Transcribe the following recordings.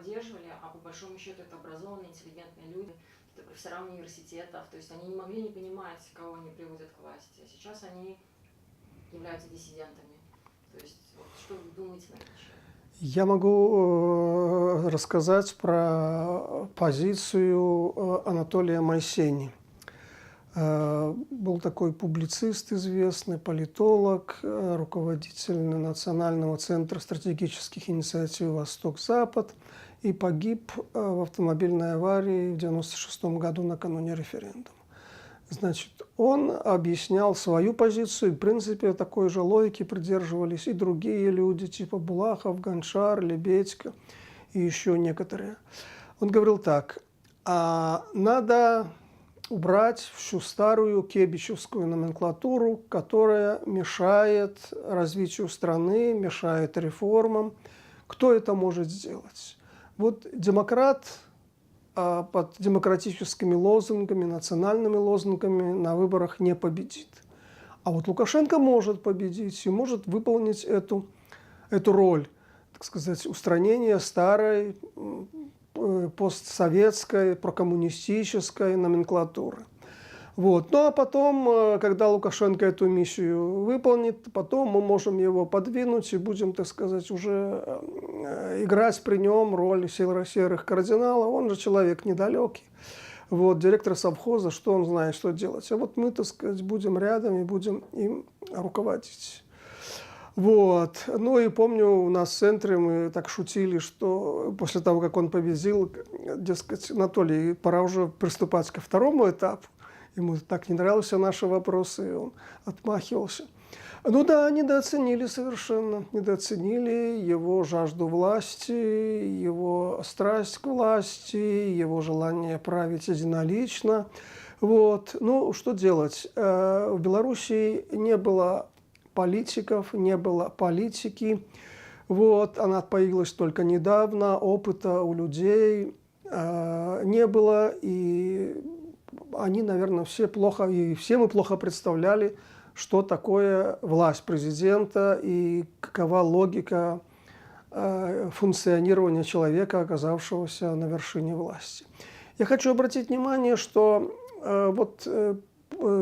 поддерживали, а по большому счету это образованные, интеллигентные люди, это профессора университетов, то есть они не могли не понимать, кого они приводят к власти. А сейчас они являются диссидентами. То есть, вот, что вы думаете на этот счет? Я могу рассказать про позицию Анатолия Майсени. Был такой публицист известный, политолог, руководитель Национального центра стратегических инициатив «Восток-Запад» и погиб в автомобильной аварии в 1996 году накануне референдума. Значит, он объяснял свою позицию, и, в принципе, такой же логики придерживались и другие люди, типа Булахов, Гончар, Лебедько и еще некоторые. Он говорил так: надо убрать всю старую кебичевскую номенклатуру, которая мешает развитию страны, мешает реформам. Кто это может сделать? Вот демократ под демократическими лозунгами, национальными лозунгами на выборах не победит. А вот Лукашенко может победить и может выполнить эту роль, так сказать, устранения старой постсоветской, прокоммунистической номенклатуры. Вот. Ну а потом, когда Лукашенко эту миссию выполнит, потом мы можем его подвинуть и будем, так сказать, уже играть при нем роль серых кардиналов. Он же человек недалекий. Вот, директор совхоза, что он знает, что делать. А вот мы, так сказать, будем рядом и будем им руководить. Вот. Ну и помню, у нас в центре мы так шутили, что после того, как он победил, дескать, Анатолий, пора уже приступать ко второму этапу. Ему так не нравились наши вопросы, и он отмахивался. Ну да, недооценили совершенно. Недооценили его жажду власти, его страсть к власти, его желание править единолично. Вот. Ну, что делать? В Белоруссии не было политиков, не было политики. Вот. Она появилась только недавно, опыта у людей не было, и они, наверное, все мы плохо представляли, что такое власть президента и какова логика функционирования человека, оказавшегося на вершине власти. Я хочу обратить внимание, что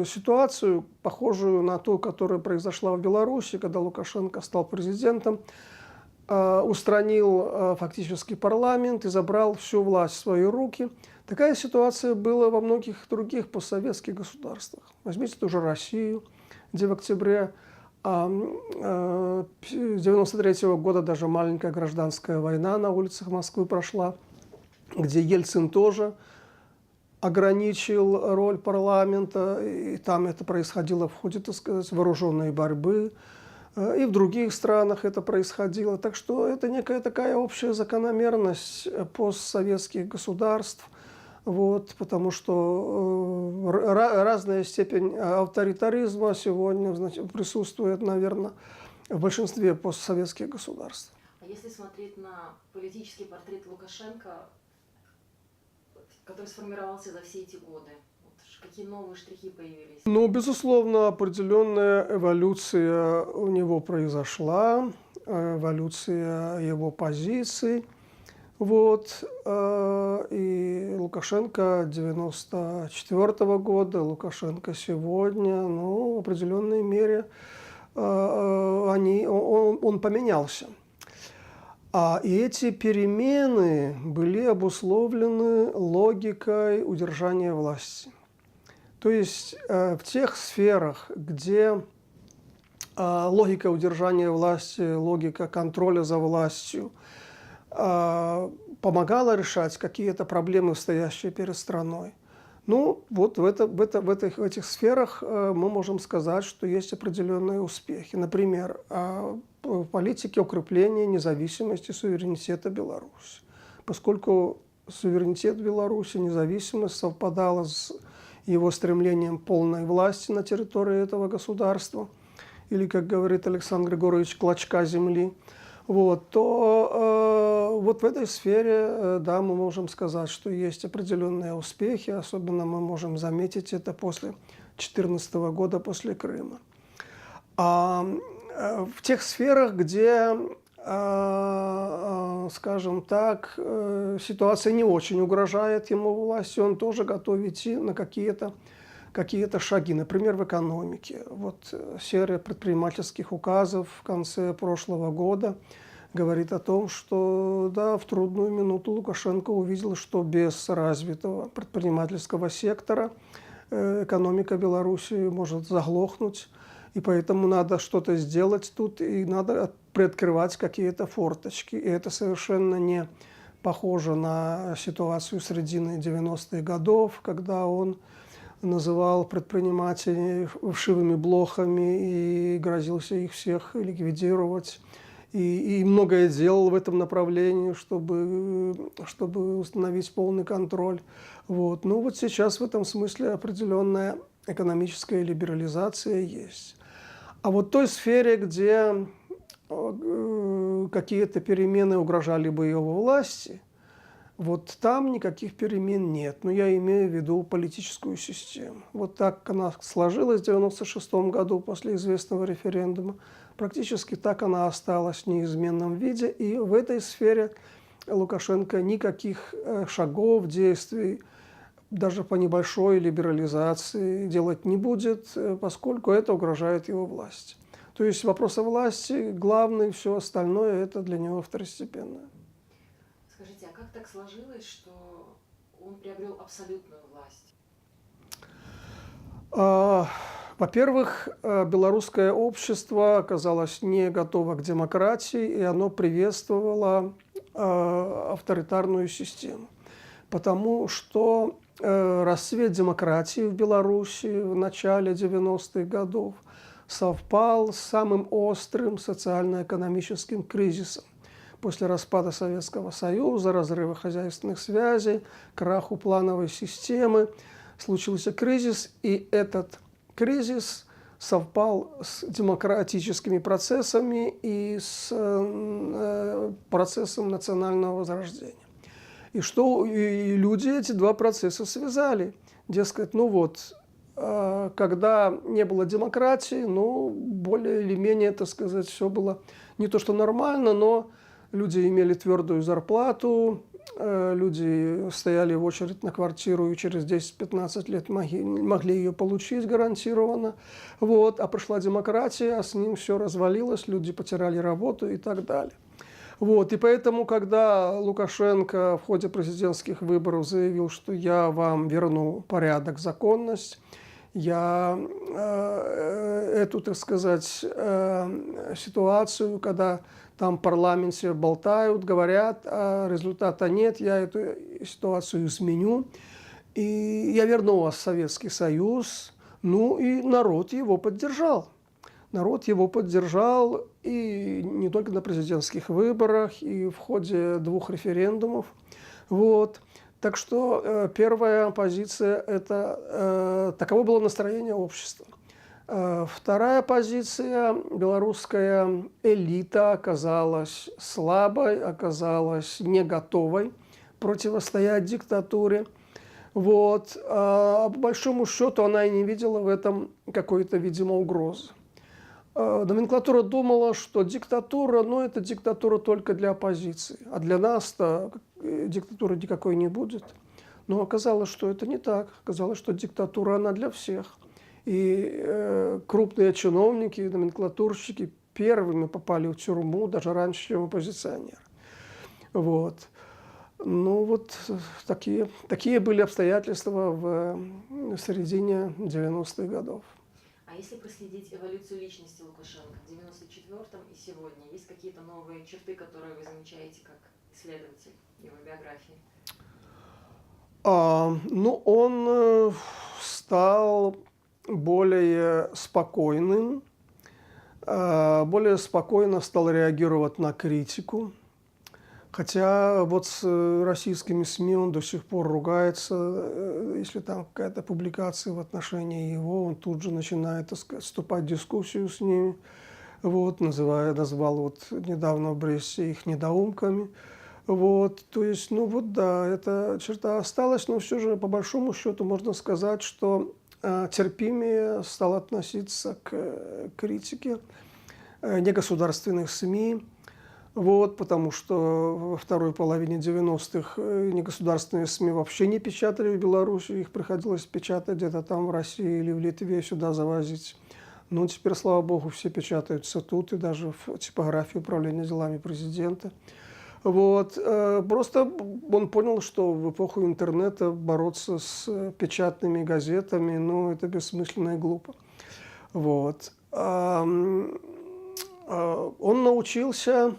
ситуацию, похожую на ту, которая произошла в Беларуси, когда Лукашенко стал президентом, устранил фактически парламент и забрал всю власть в свои руки. Такая ситуация была во многих других постсоветских государствах. Возьмите ту же Россию, где в октябре 1993 года даже маленькая гражданская война на улицах Москвы прошла, где Ельцин тоже ограничил роль парламента, и там это происходило в ходе, так сказать, вооруженной борьбы. И в других странах это происходило. Так что это некая такая общая закономерность постсоветских государств, вот, потому что разная степень авторитаризма сегодня, значит, присутствует, наверное, в большинстве постсоветских государств. А если смотреть на политический портрет Лукашенко, который сформировался за все эти годы, какие новые штрихи появились? Ну, безусловно, определенная эволюция у него произошла, эволюция его позиций. Вот. И Лукашенко 1994 года, Лукашенко сегодня, ну, в определенной мере он поменялся. И эти перемены были обусловлены логикой удержания власти. То есть в тех сферах, где логика удержания власти, логика контроля за властью помогала решать какие-то проблемы, стоящие перед страной, ну, вот в этих сферах мы можем сказать, что есть определенные успехи. Например, в политике укрепления независимости, суверенитета Беларуси. Поскольку суверенитет Беларуси, независимость совпадала с его стремлением полной власти на территории этого государства, или, как говорит Александр Григорьевич, клочка земли, вот, то вот в этой сфере, да, мы можем сказать, что есть определенные успехи, особенно мы можем заметить это после 2014 года, после Крыма. А в тех сферах, где скажем так, ситуация не очень угрожает ему власти, он тоже готов идти на какие-то шаги, например, в экономике. Вот серия предпринимательских указов в конце прошлого года говорит о том, что да, в трудную минуту Лукашенко увидел, что без развитого предпринимательского сектора экономика Беларуси может заглохнуть, и поэтому надо что-то сделать тут, и надо приоткрывать какие-то форточки. И это совершенно не похоже на ситуацию середины 90-х годов, когда он называл предпринимателей вшивыми блохами и грозился их всех ликвидировать. И многое делал в этом направлении, чтобы установить полный контроль. Вот. Ну вот сейчас в этом смысле определенная экономическая либерализация есть. А вот в той сфере, где какие-то перемены угрожали бы его власти, вот там никаких перемен нет. Но я имею в виду политическую систему. Вот так она сложилась в 1996 году после известного референдума. Практически так она осталась в неизменном виде. И в этой сфере Лукашенко никаких шагов, действий, даже по небольшой либерализации делать не будет, поскольку это угрожает его власти. То есть вопросы власти главный, все остальное это для него второстепенное. Скажите, а как так сложилось, что он приобрел абсолютную власть? Во-первых, белорусское общество оказалось не готово к демократии, и оно приветствовало авторитарную систему. Потому что расцвет демократии в Беларуси в начале 90-х годов совпал с самым острым социально-экономическим кризисом. После распада Советского Союза, разрыва хозяйственных связей, краху плановой системы случился кризис, и этот кризис совпал с демократическими процессами и с процессом национального возрождения. И люди эти два процесса связали. Дескать, ну вот, когда не было демократии, ну, более или менее, так сказать, все было не то что нормально, но люди имели твердую зарплату, люди стояли в очередь на квартиру и через 10-15 лет могли ее получить гарантированно. Вот. А пришла демократия, а с ним все развалилось, люди потеряли работу и так далее. Вот. И поэтому, когда Лукашенко в ходе президентских выборов заявил, что я вам верну порядок, законность, я эту, так сказать, ситуацию, когда там в парламенте болтают, говорят, а результата нет, я эту ситуацию изменю, и я верну вас в Советский Союз. Ну и народ его поддержал. Народ его поддержал и не только на президентских выборах, и в ходе 2 референдумов. Вот. Так что первая позиция – это таково было настроение общества. Вторая позиция – белорусская элита оказалась слабой, оказалась не готовой противостоять диктатуре. Вот. А по большому счету она и не видела в этом какой-то, видимо, угрозы. Номенклатура думала, что диктатура, ну, это диктатура только для оппозиции, а для нас-то диктатуры никакой не будет. Но оказалось, что это не так. Оказалось, что диктатура, она для всех. И крупные чиновники, номенклатурщики первыми попали в тюрьму, даже раньше, чем оппозиционеры. Вот. Ну, вот такие были обстоятельства в середине 90-х годов. А если проследить эволюцию личности Лукашенко в 94-м и сегодня, есть какие-то новые черты, которые вы замечаете как исследователь его биографии? Ну, он стал более спокойным, более спокойно стал реагировать на критику. Хотя вот с российскими СМИ он до сих пор ругается, если там какая-то публикация в отношении его, он тут же начинает, так сказать, вступать в дискуссию с ними. Вот, назвал вот недавно в Бресте их недоумками. Вот, то есть, ну вот да, эта черта осталась, но все же по большому счету можно сказать, что терпимее стал относиться к критике негосударственных СМИ. Вот, потому что во второй половине 90-х негосударственные СМИ вообще не печатали в Беларуси, их приходилось печатать где-то там в России или в Литве, сюда завозить. Ну, теперь, слава богу, все печатаются тут, и даже в типографии управления делами президента. Вот. Просто он понял, что в эпоху интернета бороться с печатными газетами, ну, это бессмысленно и глупо. Вот. Он научился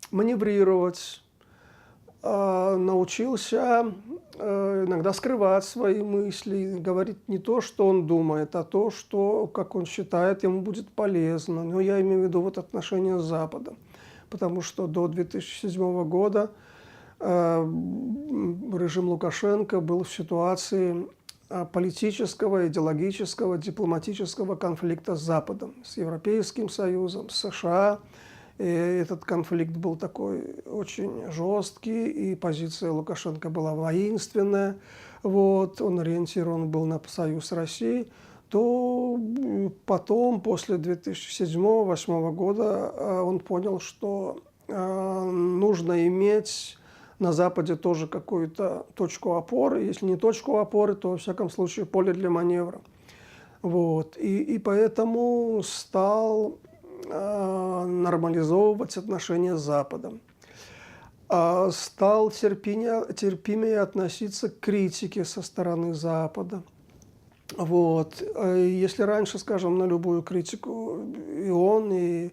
маневрировать, научился иногда скрывать свои мысли, говорить не то, что он думает, а то, что, как он считает, ему будет полезно. Но я имею в виду вот отношения с Западом. Потому что до 2007 года режим Лукашенко был в ситуации политического, идеологического, дипломатического конфликта с Западом, с Европейским Союзом, с США. И этот конфликт был такой очень жесткий, и позиция Лукашенко была воинственная. Вот, он ориентирован был на союз с Россией. То потом, после 2007-2008 года, он понял, что нужно иметь на Западе тоже какую-то точку опоры. Если не точку опоры, то, во всяком случае, поле для маневра. Вот. И поэтому стал нормализовывать отношения с Западом. Стал терпимее относиться к критике со стороны Запада. Вот. Если раньше, скажем, на любую критику и он, и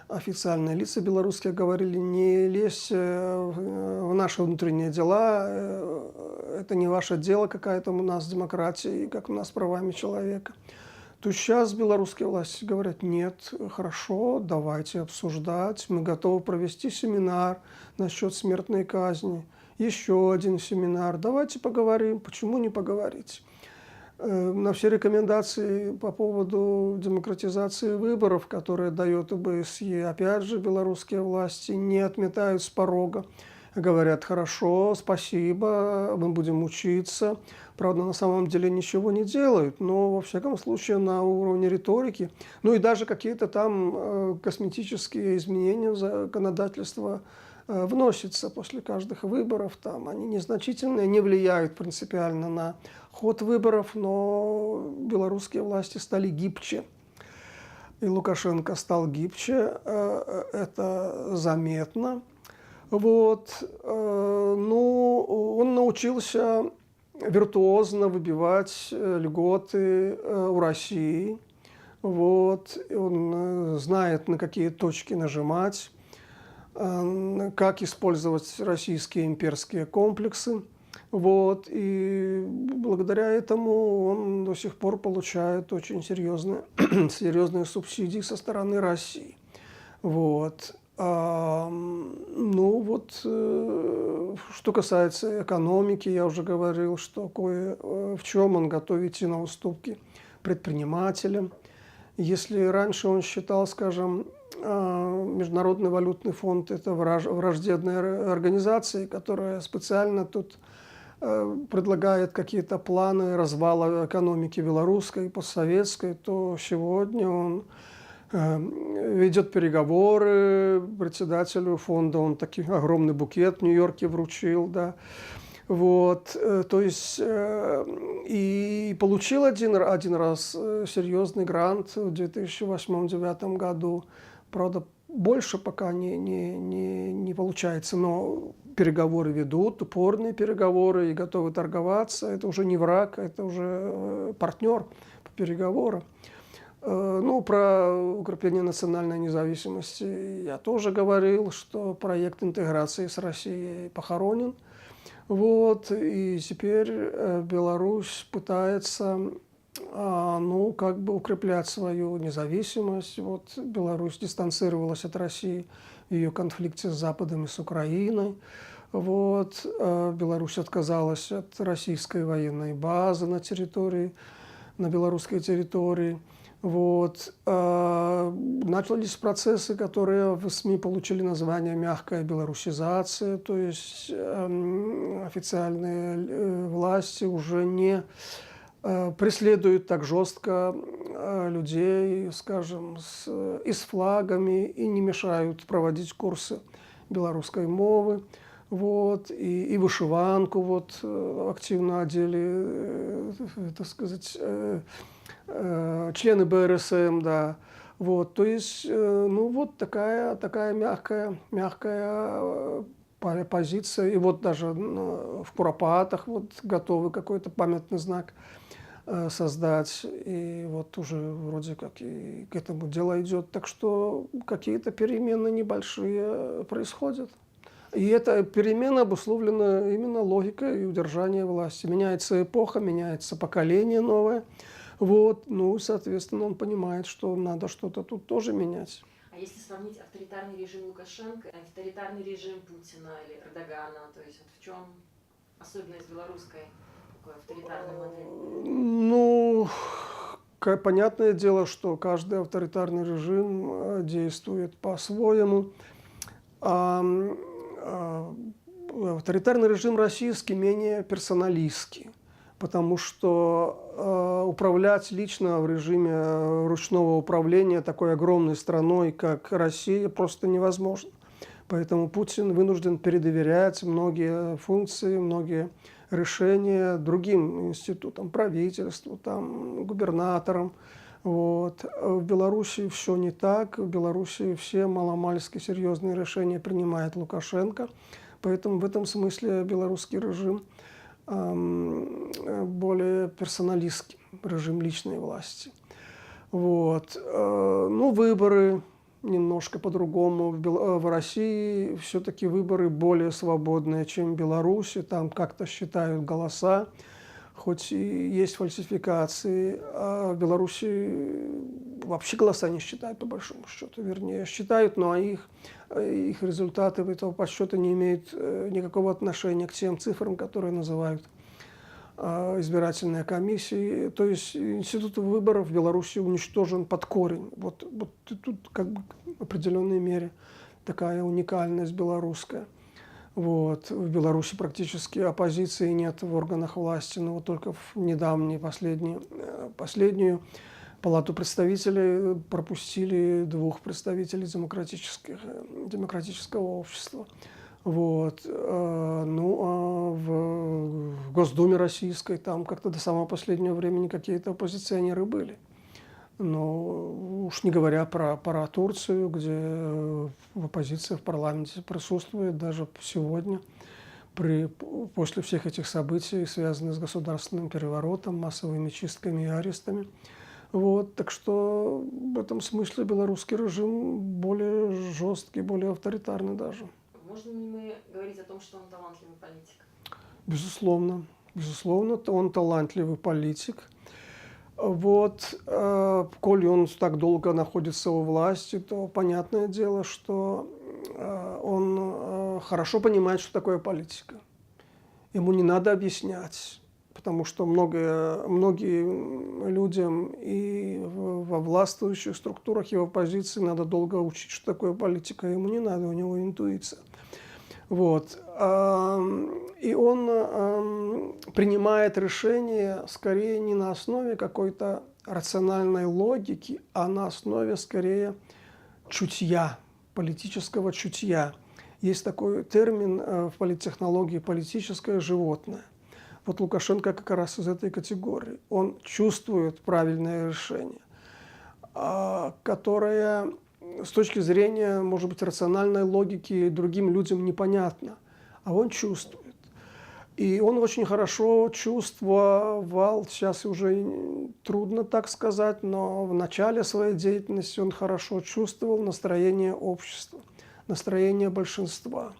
официальные лица белорусские говорили: не лезь в наши внутренние дела, это не ваше дело, какая там у нас демократия и как у нас с правами человека, то сейчас белорусские власти говорят: нет, хорошо, давайте обсуждать, мы готовы провести семинар насчет смертной казни, еще один семинар, давайте поговорим, почему не поговорить. На все рекомендации по поводу демократизации выборов, которые дает ОБСЕ, опять же, белорусские власти не отметают с порога. Говорят: хорошо, спасибо, мы будем учиться. Правда, на самом деле ничего не делают, но, во всяком случае, на уровне риторики, ну и даже какие-то там косметические изменения в законодательство вносятся после каждых выборов. Там они незначительные, не влияют принципиально на ход выборов, но белорусские власти стали гибче. И Лукашенко стал гибче, это заметно. Вот. Ну, он научился виртуозно выбивать льготы у России. Вот. Он знает, на какие точки нажимать, как использовать российские имперские комплексы. Вот. И благодаря этому он до сих пор получает очень серьезные субсидии со стороны России. Вот. Ну вот, что касается экономики, я уже говорил, что в чем он готов идти на уступки предпринимателям. Если раньше он считал, скажем, Международный валютный фонд — это враждебная организация, которая специально тут предлагает какие-то планы развала экономики белорусской, постсоветской, то сегодня он ведет переговоры председателю фонда, он такой огромный букет в Нью-Йорке вручил, да. Вот, то есть и получил один раз серьезный грант в 2008-2009 году. Правда, больше пока не получается, но переговоры ведут, упорные переговоры, и готовы торговаться. Это уже не враг, это уже партнер по переговорам. Ну, про укрепление национальной независимости я тоже говорил, что проект интеграции с Россией похоронен. Вот, и теперь Беларусь пытается, ну, как бы укреплять свою независимость. Вот Беларусь дистанцировалась от России в ее конфликте с Западом и с Украиной. Вот, Беларусь отказалась от российской военной базы на белорусской территории. Вот. Начались процессы, которые в СМИ получили название «мягкая белорусизация», то есть официальные власти уже не преследуют так жестко людей, скажем, и с флагами, и не мешают проводить курсы белорусской мовы. Вот, и вышиванку вот, активно одели, так сказать, члены БРСМ, да. Вот, то есть, ну вот такая мягкая позиция. И вот даже в Куропатах вот готовы какой-то памятный знак создать. И вот уже вроде как и к этому дело идет. Так что какие-то перемены небольшие происходят. И эта перемена обусловлена именно логикой и удержанием власти. Меняется эпоха, меняется поколение новое. Вот, ну, соответственно, он понимает, что надо что-то тут тоже менять. А если сравнить авторитарный режим Лукашенко и авторитарный режим Путина или Эрдогана, то есть вот в чем особенность белорусской такой авторитарной модели? Ну, понятное дело, что каждый авторитарный режим действует по-своему. Авторитарный режим российский менее персоналистский, потому что управлять лично в режиме ручного управления такой огромной страной, как Россия, просто невозможно. Поэтому Путин вынужден передоверять многие функции, многие решения другим институтам, правительству, там, губернаторам. Вот. В Беларуси все не так. В Беларуси все маломальски серьезные решения принимает Лукашенко. Поэтому в этом смысле белорусский режим более персоналистский, режим личной власти. Вот. Ну, выборы немножко по-другому. В России все-таки выборы более свободные, чем в Беларуси. Там как-то считают голоса, хоть и есть фальсификации. А в Беларуси вообще голоса не считают, по большому счету. Вернее, считают, но их результаты этого подсчета не имеют никакого отношения к тем цифрам, которые называют избирательные комиссии. То есть институт выборов в Беларуси уничтожен под корень. Вот тут как бы в определенной мере такая уникальность белорусская. Вот. В Беларуси практически оппозиции нет в органах власти, но вот только в недавнюю, последнюю палату представителей пропустили 2 представителей демократического общества. Вот. Ну, а в Госдуме российской там как-то до самого последнего времени какие-то оппозиционеры были. Но уж не говоря про Турцию, где оппозиция в парламенте присутствует даже сегодня, после всех этих событий, связанных с государственным переворотом, массовыми чистками и арестами. Вот, так что в этом смысле белорусский режим более жесткий, более авторитарный даже. Можно ли мы говорить о том, что он талантливый политик? Безусловно. Безусловно, он талантливый политик. Вот, коли он так долго находится у власти, то понятное дело, что он хорошо понимает, что такое политика. Ему не надо объяснять, потому что многим людям и во властвующих структурах, и в оппозиции надо долго учить, что такое политика. Ему не надо, у него интуиция. Вот. И он принимает решения скорее не на основе какой-то рациональной логики, а на основе скорее чутья, политического чутья. Есть такой термин в политтехнологии «политическое животное». Вот Лукашенко как раз из этой категории. Он чувствует правильное решение, которое с точки зрения, может быть, рациональной логики другим людям непонятно, а он чувствует. И он очень хорошо чувствовал, сейчас уже трудно так сказать, но в начале своей деятельности он хорошо чувствовал настроение общества, настроение большинства.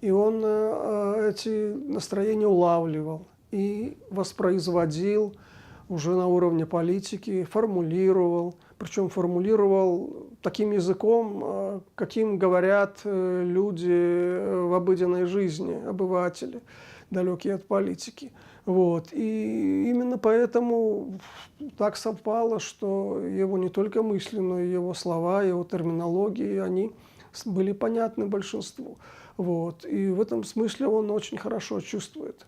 И он эти настроения улавливал и воспроизводил уже на уровне политики, формулировал. Причем формулировал таким языком, каким говорят люди в обыденной жизни, обыватели, далекие от политики. Вот. И именно поэтому так совпало, что его не только мысли, но и его слова, его терминологии, они были понятны большинству. Вот. И в этом смысле он очень хорошо чувствует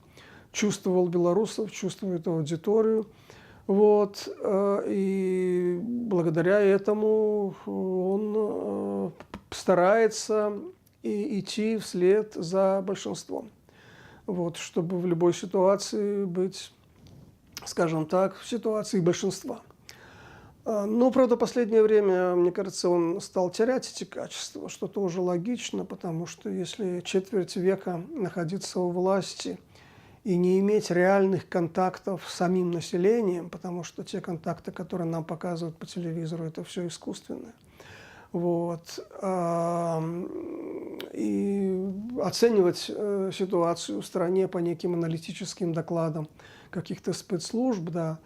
чувствовал белорусов, чувствует аудиторию. Вот, и благодаря этому он старается идти вслед за большинством. Вот, чтобы в любой ситуации быть, скажем так, в ситуации большинства. Но, правда, в последнее время, мне кажется, он стал терять эти качества, что тоже логично, потому что если четверть века находиться у власти и не иметь реальных контактов с самим населением, потому что те контакты, которые нам показывают по телевизору, это все искусственное. Вот. И оценивать ситуацию в стране по неким аналитическим докладам каких-то спецслужб, да,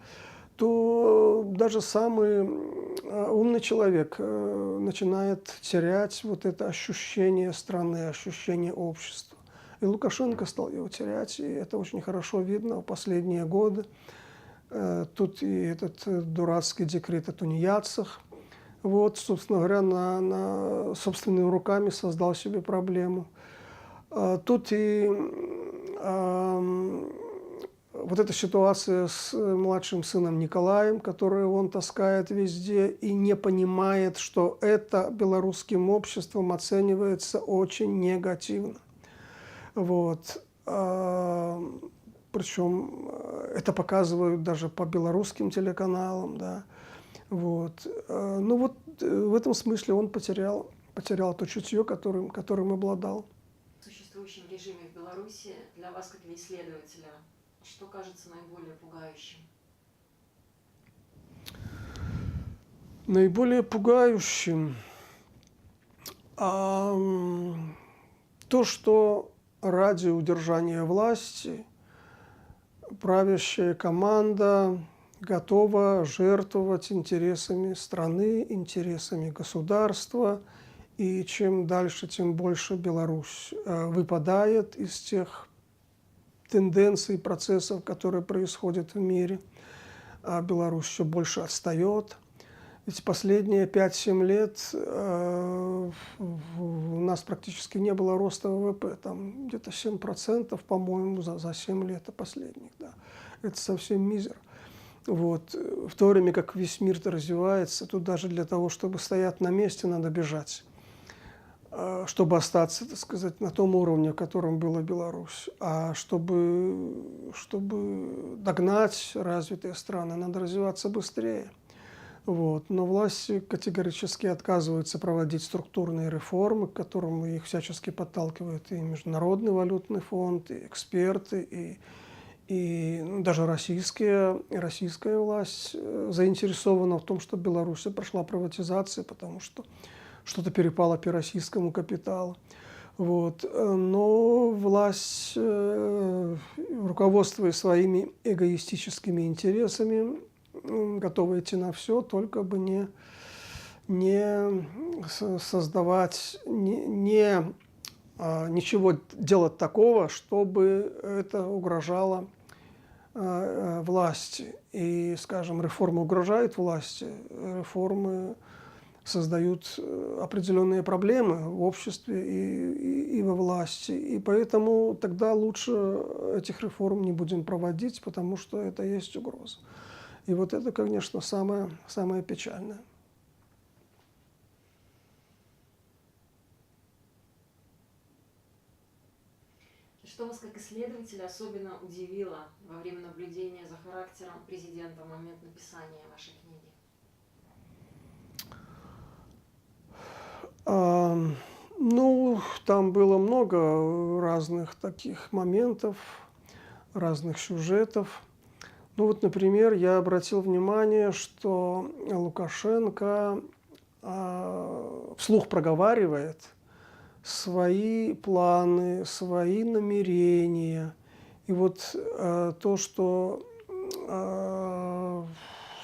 то даже самый умный человек начинает терять вот это ощущение страны, ощущение общества. И Лукашенко стал его терять, и это очень хорошо видно в последние годы. Тут и этот дурацкий декрет о тунеядцах, вот, собственно говоря, собственными руками создал себе проблему. Тут и вот эта ситуация с младшим сыном Николаем, которую он таскает везде и не понимает, что это белорусским обществом оценивается очень негативно. Вот. Причем это показывают даже по белорусским телеканалам, да. Вот. Ну вот в этом смысле он потерял то чутье, которым обладал. В существующем режиме в Беларуси для вас, как исследователя, что кажется наиболее пугающим? Наиболее пугающим то, что ради удержания власти правящая команда готова жертвовать интересами страны, интересами государства. И чем дальше, тем больше Беларусь выпадает из тех тенденций, процессов, которые происходят в мире. А Беларусь все больше отстает. Ведь последние 5-7 лет у нас практически не было роста ВВП. Там где-то 7%, по-моему, за 7 лет последних. Да. Это совсем мизер. Вот. В то время как весь мир-то развивается, тут даже для того, чтобы стоять на месте, надо бежать. Чтобы остаться, так сказать, на том уровне, в котором была Беларусь. А чтобы догнать развитые страны, надо развиваться быстрее. Вот. Но власти категорически отказываются проводить структурные реформы, к которым их всячески подталкивает и Международный валютный фонд, и эксперты, и даже российская власть заинтересована в том, чтобы Беларусь прошла приватизацию, потому что что-то перепало российскому капиталу. Вот. Но власть, руководствуясь своими эгоистическими интересами, готова идти на все, только бы не создавать, ничего делать такого, чтобы это угрожало власти. И, скажем, реформы угрожают власти, реформы создают определенные проблемы в обществе и во власти. И поэтому тогда лучше этих реформ не будем проводить, потому что это есть угроза. И вот это, конечно, самое печальное. Что вас как исследователя особенно удивило во время наблюдения за характером президента в момент написания вашей книги? Ну, там было много разных таких моментов, разных сюжетов. Ну вот, например, я обратил внимание, что Лукашенко вслух проговаривает свои планы, свои намерения. И вот то, что,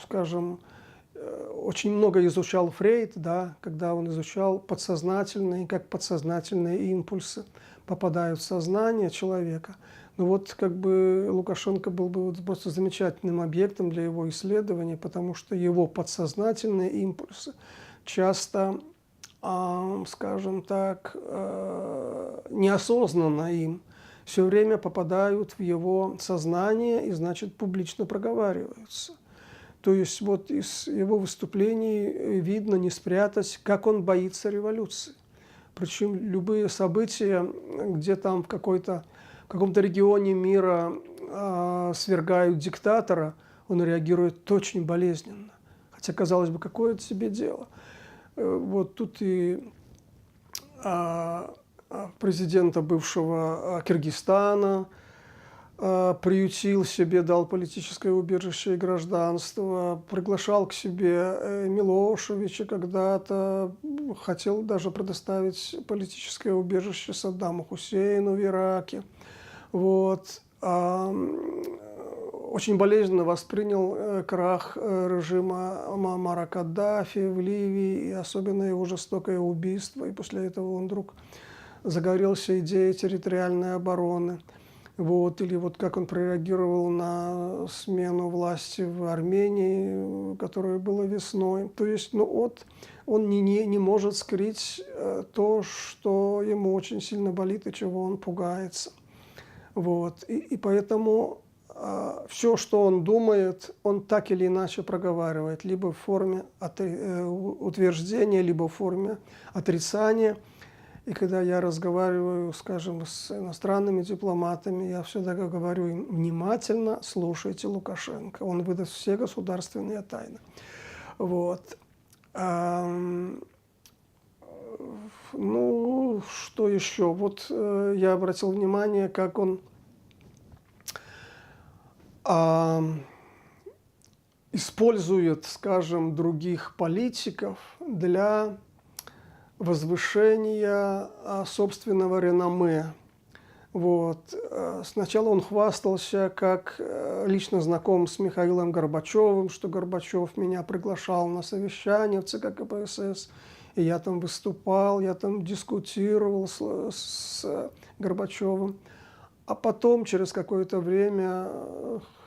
скажем, очень много изучал Фрейд, да, когда он изучал подсознательные, как подсознательные импульсы попадают в сознание человека. Ну вот как бы Лукашенко был бы вот просто замечательным объектом для его исследования, потому что его подсознательные импульсы часто, скажем так, неосознанно им все время попадают в его сознание и, значит, публично проговариваются. То есть вот из его выступлений видно, не спрятать, как он боится революции. Причем любые события, где там в каком-то регионе мира свергают диктатора, он реагирует очень болезненно. Хотя, казалось бы, какое это себе дело. Вот тут и президента бывшего Киргизстана приютил себе, дал политическое убежище и гражданство, приглашал к себе Милошевича когда-то, хотел даже предоставить политическое убежище Саддаму Хусейну в Ираке. Вот. Очень болезненно воспринял крах режима Муаммара Каддафи в Ливии, и особенно его жестокое убийство. И после этого он вдруг загорелся идеей территориальной обороны. Вот. Или вот как он прореагировал на смену власти в Армении, которая была весной. То есть, ну вот, он не может скрыть то, что ему очень сильно болит и чего он пугается. Вот. И поэтому все, что он думает, он так или иначе проговаривает, либо в форме утверждения, либо в форме отрицания. И когда я разговариваю, скажем, с иностранными дипломатами, я всегда говорю им: внимательно слушайте Лукашенко, он выдаст все государственные тайны. Вот. Ну, что еще? Вот я обратил внимание, как он использует, скажем, других политиков для возвышения собственного реноме. Вот. Сначала он хвастался, как лично знаком с Михаилом Горбачевым, что Горбачев меня приглашал на совещание в ЦК КПСС, и я там выступал, я там дискутировал с Горбачевым. А потом, через какое-то время,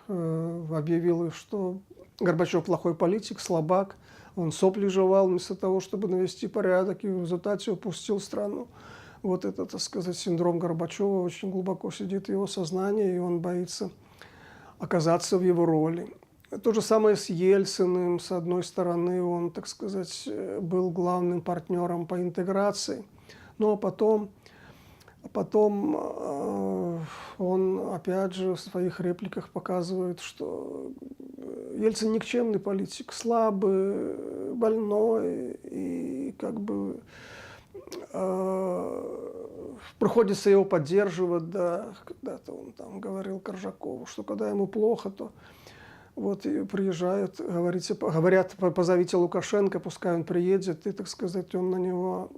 объявил, что Горбачев плохой политик, слабак. Он сопли жевал вместо того, чтобы навести порядок, и в результате упустил страну. Вот это, так сказать, синдром Горбачева очень глубоко сидит в его сознании, и он боится оказаться в его роли. То же самое с Ельциным. С одной стороны, он, так сказать, был главным партнером по интеграции, но потом он, опять же, в своих репликах показывает, что Ельцин никчемный политик, слабый, больной, и как бы приходится его поддерживать. Да. Когда-то он там говорил Коржакову, что когда ему плохо, то вот и приезжают, говорят, позовите Лукашенко, пускай он приедет, и, так сказать, он на него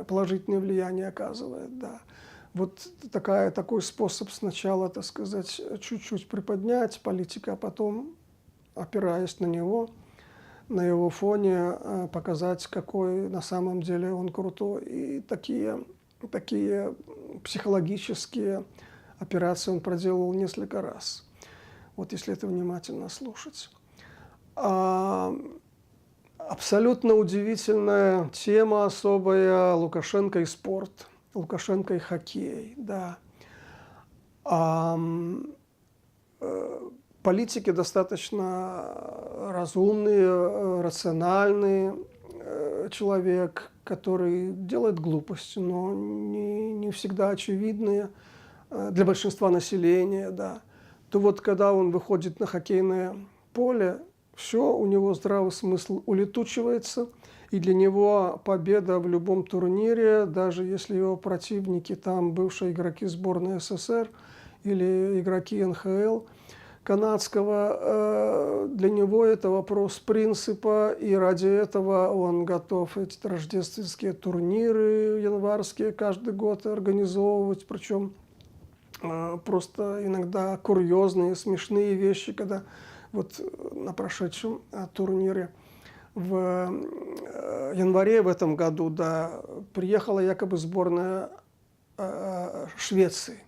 положительное влияние оказывает. Да. Вот такой способ сначала, так сказать, чуть-чуть приподнять политика, а потом, опираясь на него, на его фоне, показать, какой на самом деле он крутой. И такие психологические операции он проделал несколько раз. Вот если это внимательно слушать. Абсолютно удивительная тема особая — Лукашенко и спорт. Лукашенко и хоккей, да. Политики достаточно разумный, рациональный человек, который делает глупости, но не всегда очевидные для большинства населения, да. То вот когда он выходит на хоккейное поле, все, у него здравый смысл улетучивается, и для него победа в любом турнире, даже если его противники там бывшие игроки сборной СССР или игроки НХЛ канадского, для него это вопрос принципа, и ради этого он готов эти рождественские турниры январские каждый год организовывать, причем просто иногда курьезные, смешные вещи, когда вот на прошедшем турнире в январе в этом году, да, приехала якобы сборная Швеции.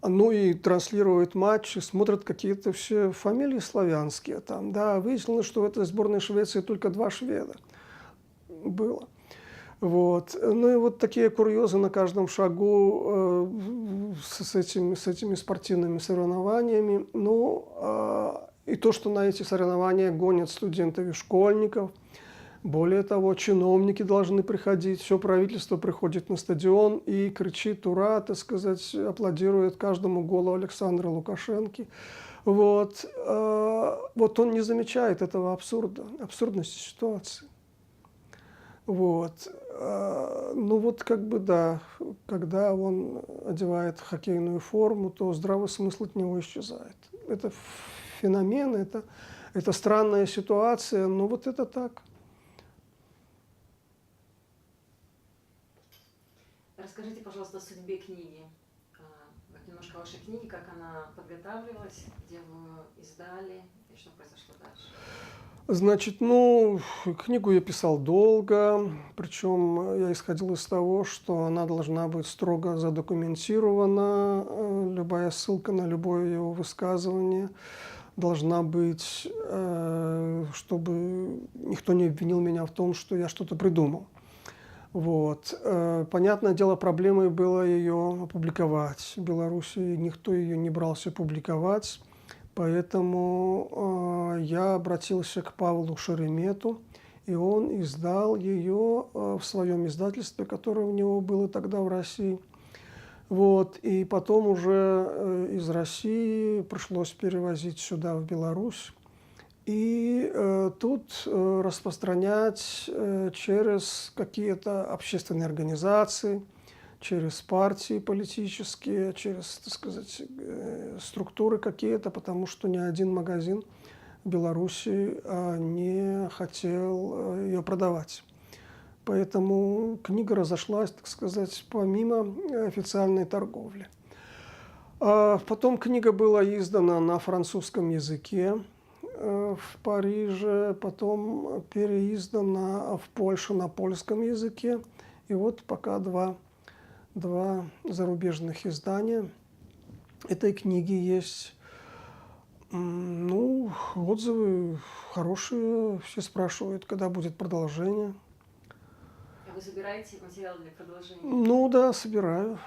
Ну и транслируют матч, и смотрят какие-то все фамилии славянские там, да. Выяснилось, что в этой сборной Швеции только 2 шведа было. Вот. Ну и вот такие курьезы на каждом шагу с этими спортивными соревнованиями. Ну, и то, что на эти соревнования гонят студентов и школьников. Более того, чиновники должны приходить, все правительство приходит на стадион и кричит «Ура!», так сказать, аплодирует каждому голу Александра Лукашенко. Вот. Вот он не замечает этого абсурда, абсурдности ситуации. Вот. Ну вот как бы да, когда он одевает хоккейную форму, то здравый смысл от него исчезает. Это феномен, это странная ситуация, но вот это так. Расскажите, пожалуйста, о судьбе книги. Немножко о вашей книге, как она подготавливалась, где вы ее издали и что произошло дальше. Значит, ну, книгу я писал долго, причем я исходил из того, что она должна быть строго задокументирована, любая ссылка на любое его высказывание должна быть, чтобы никто не обвинил меня в том, что я что-то придумал. Вот. Понятное дело, проблемой было ее опубликовать. В Беларуси никто ее не брался публиковать. Поэтому я обратился к Павлу Шеремету, и он издал ее в своем издательстве, которое у него было тогда в России. Вот. И потом уже из России пришлось перевозить сюда, в Беларусь, и тут распространять через какие-то общественные организации, через партии политические, через, так сказать, структуры какие-то, потому что ни один магазин в Беларуси не хотел ее продавать. Поэтому книга разошлась, так сказать, помимо официальной торговли. Потом книга была издана на французском языке в Париже, потом переиздана в Польшу на польском языке. И вот пока два зарубежных издания этой книги есть. Ну, отзывы хорошие, все спрашивают, когда будет продолжение. А вы собираете материал для продолжения? Ну да, собираю.